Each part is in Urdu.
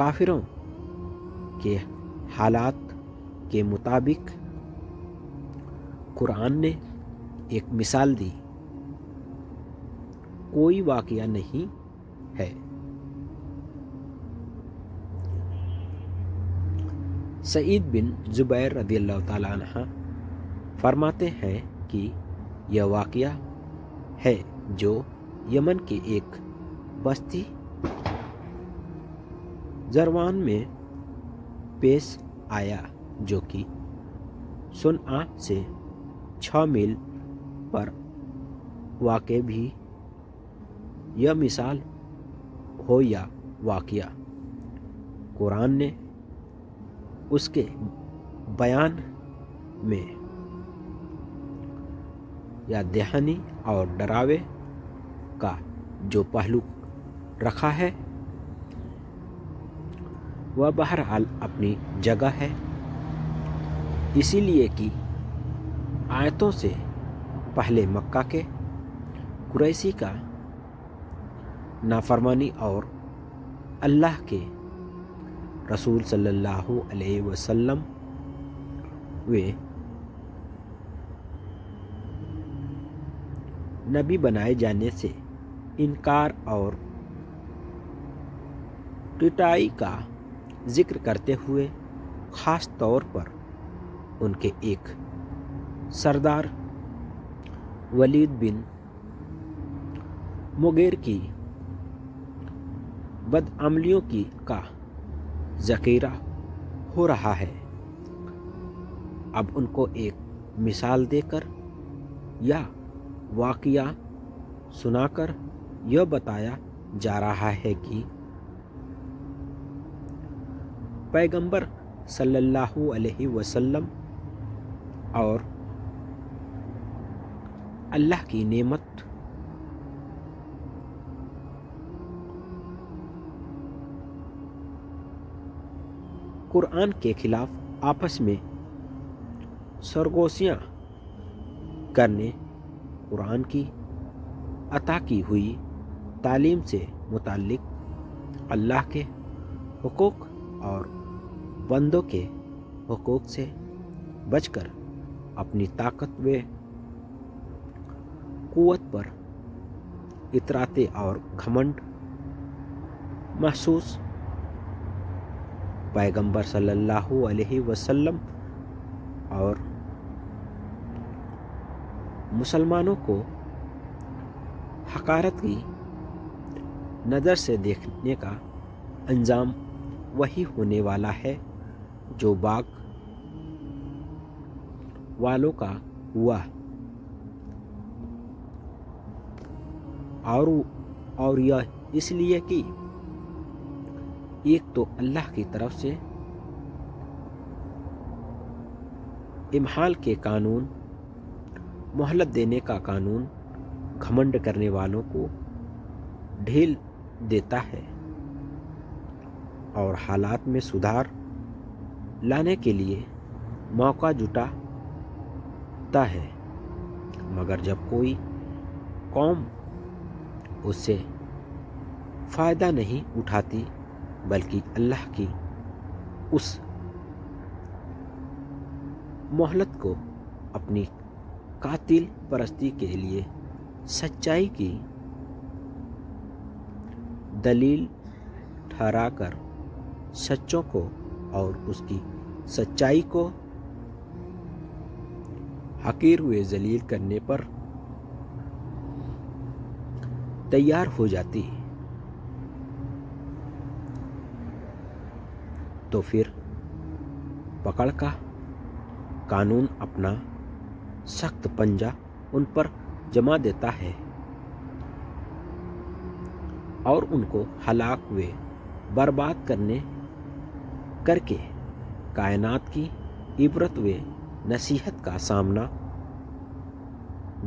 کافروں کے حالات کے مطابق قرآن نے ایک مثال دی، کوئی واقعہ نہیں ہے۔ سعید بن جبیر رضی اللہ تعالیٰ عنہ فرماتے ہیں کہ یہ واقعہ ہے جو یمن کے ایک بستی زروان میں پیش آیا، جو کہ صنعا سے 6 میل پر واقع بھی یہ مثال ہو یا واقعہ، قرآن نے اس کے بیان میں یا دہانی اور ڈراوے کا جو پہلو رکھا ہے وہ بہرحال اپنی جگہ ہے، اسی لیے کہ آیتوں سے پہلے مکہ کے قریشی کا نافرمانی اور اللہ کے رسول صلی اللہ علیہ وسلم و نبی بنائے جانے سے انکار اور ٹٹائی کا ذکر کرتے ہوئے خاص طور پر ان کے ایک سردار ولید بن مغیر کی بدعملیوں کا ذکر ہو رہا ہے۔ اب ان کو ایک مثال دے کر یا واقعہ سنا کر یہ بتایا جا رہا ہے کہ پیغمبر صلی اللہ علیہ وسلم اور اللہ کی نعمت قرآن کے خلاف آپس میں سرگوشیاں کرنے، قرآن کی عطا کی ہوئی تعلیم سے متعلق اللہ کے حقوق اور بندوں کے حقوق سے بچ کر اپنی طاقت و قوت پر اطراتے اور گھمنڈ محسوس پیغمبر صلی اللہ علیہ وسلم اور مسلمانوں کو حقارت کی نظر سے دیکھنے کا انجام وہی ہونے والا ہے جو باغ والوں کا ہوا، اور یہ اس لیے کہ ایک تو اللہ کی طرف سے امحال کے قانون، مہلت دینے کا قانون گھمنڈ کرنے والوں کو ڈھیل دیتا ہے اور حالات میں سدھار لانے کے لیے موقع جٹاتا ہے، مگر جب کوئی قوم اس سے فائدہ نہیں اٹھاتی بلکہ اللہ کی اس مہلت کو اپنی قاتل پرستی کے لیے سچائی کی دلیل ٹھہرا کر سچوں کو اور اس کی سچائی کو حقیر و ذلیل کرنے پر تیار ہو جاتی، تو پھر پکڑ کا قانون اپنا سخت پنجہ ان پر جما دیتا ہے اور ان کو ہلاک و برباد کر کے کائنات کی عبرت و نصیحت کا سامنا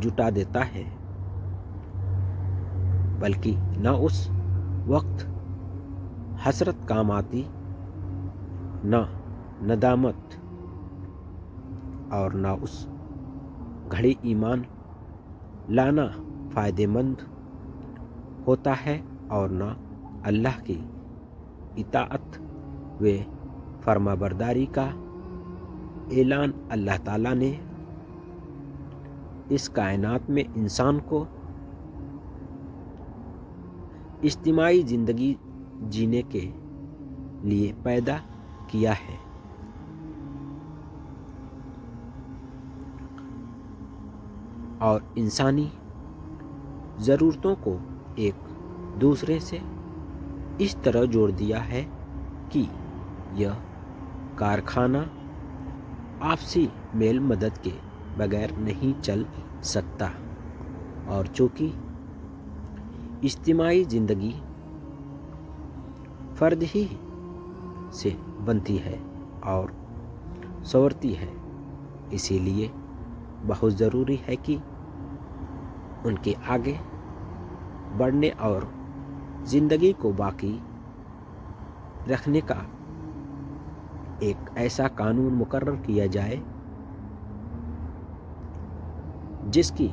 جٹا دیتا ہے، بلکہ نہ اس وقت حسرت کام آتی، نہ ندامت، اور نہ اس گھڑی ایمان لانا فائدہ مند ہوتا ہے، اور نہ اللہ کی اطاعت و فرما برداری کا اعلان اللہ تعالیٰ نے اس کائنات میں انسان کو اجتماعی زندگی جینے کے لیے پیدا کیا ہے۔ اور انسانی ضرورتوں کو ایک دوسرے سے اس طرح جوڑ دیا ہے کہ یہ کارخانہ آپسی میل مدد کے بغیر نہیں چل سکتا، اور چونکہ اجتماعی زندگی فرد ہی سے بنتی ہے اور سنورتی ہے، اسی لیے بہت ضروری ہے کہ ان کے آگے بڑھنے اور زندگی کو باقی رکھنے کا ایک ایسا قانون مقرر کیا جائے جس کی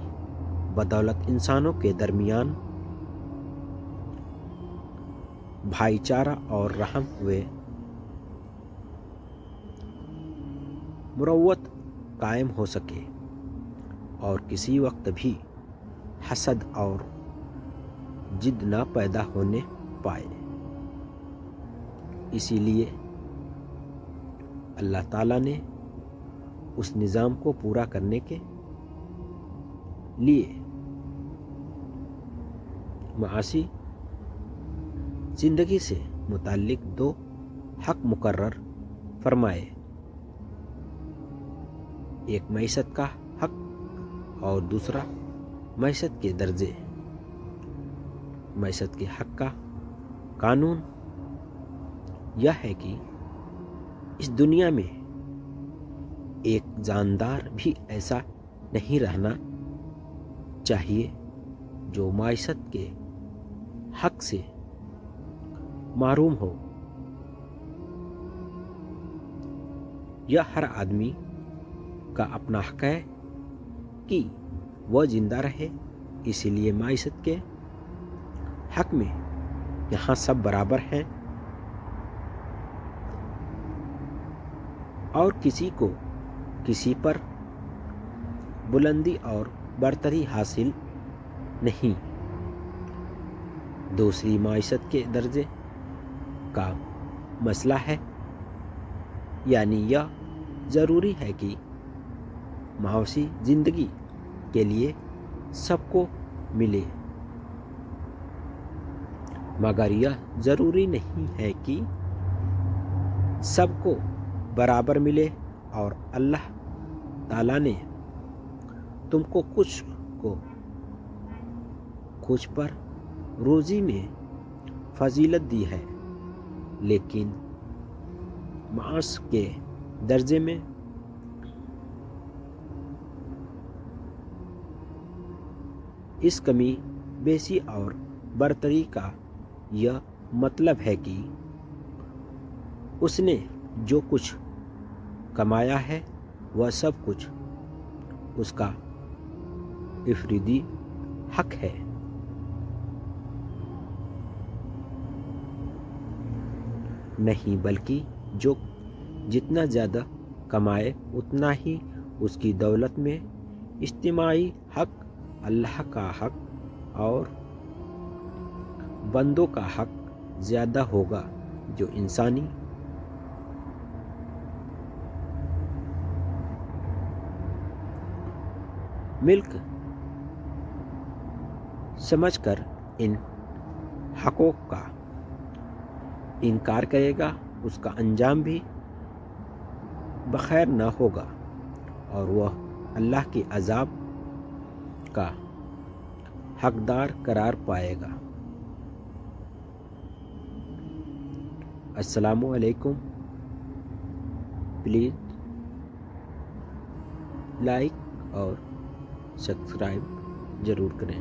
بدولت انسانوں کے درمیان بھائی چارہ اور رحم و مروت قائم ہو سکے اور کسی وقت بھی حسد اور ضد نہ پیدا ہونے پائے۔ اسی لیے اللہ تعالیٰ نے اس نظام کو پورا کرنے کے لیے معاشی زندگی سے متعلق 2 حق مقرر فرمائے، ایک معیشت کا حق اور دوسرا معیشت کے درجے۔ معیشت کے حق کا قانون یہ ہے کہ اس دنیا میں ایک جاندار بھی ایسا نہیں رہنا چاہیے جو معیشت کے حق سے محروم ہو۔ یہ ہر آدمی کا اپنا حق ہے کہ وہ زندہ رہے، اسی لیے معیشت کے حق میں یہاں سب برابر ہیں اور کسی کو کسی پر بلندی اور برتری حاصل نہیں۔ دوسری معیشت کے درجے کا مسئلہ ہے، یعنی یہ ضروری ہے کہ معاشی زندگی کے لیے سب کو ملے، مگر یہ ضروری نہیں ہے کہ سب کو برابر ملے، اور اللہ تعالیٰ نے تم کو کچھ پر روزی میں فضیلت دی ہے، لیکن معاش کے درجے میں اس کمی بیشی اور برتری کا یہ مطلب ہے کہ اس نے جو کچھ کمایا ہے وہ سب کچھ اس کا افریدی حق ہے۔ نہیں بلکہ جو جتنا زیادہ کمائے اتنا ہی اس کی دولت میں اجتماعی حق، اللہ کا حق اور بندوں کا حق زیادہ ہوگا۔ جو انسانی ملک سمجھ کر ان حقوق کا انکار کرے گا، اس کا انجام بھی بخیر نہ ہوگا اور وہ اللہ کے عذاب کا حقدار قرار پائے گا۔ السلام علیکم۔ پلیز لائک اور سبسکرائب ضرور کریں۔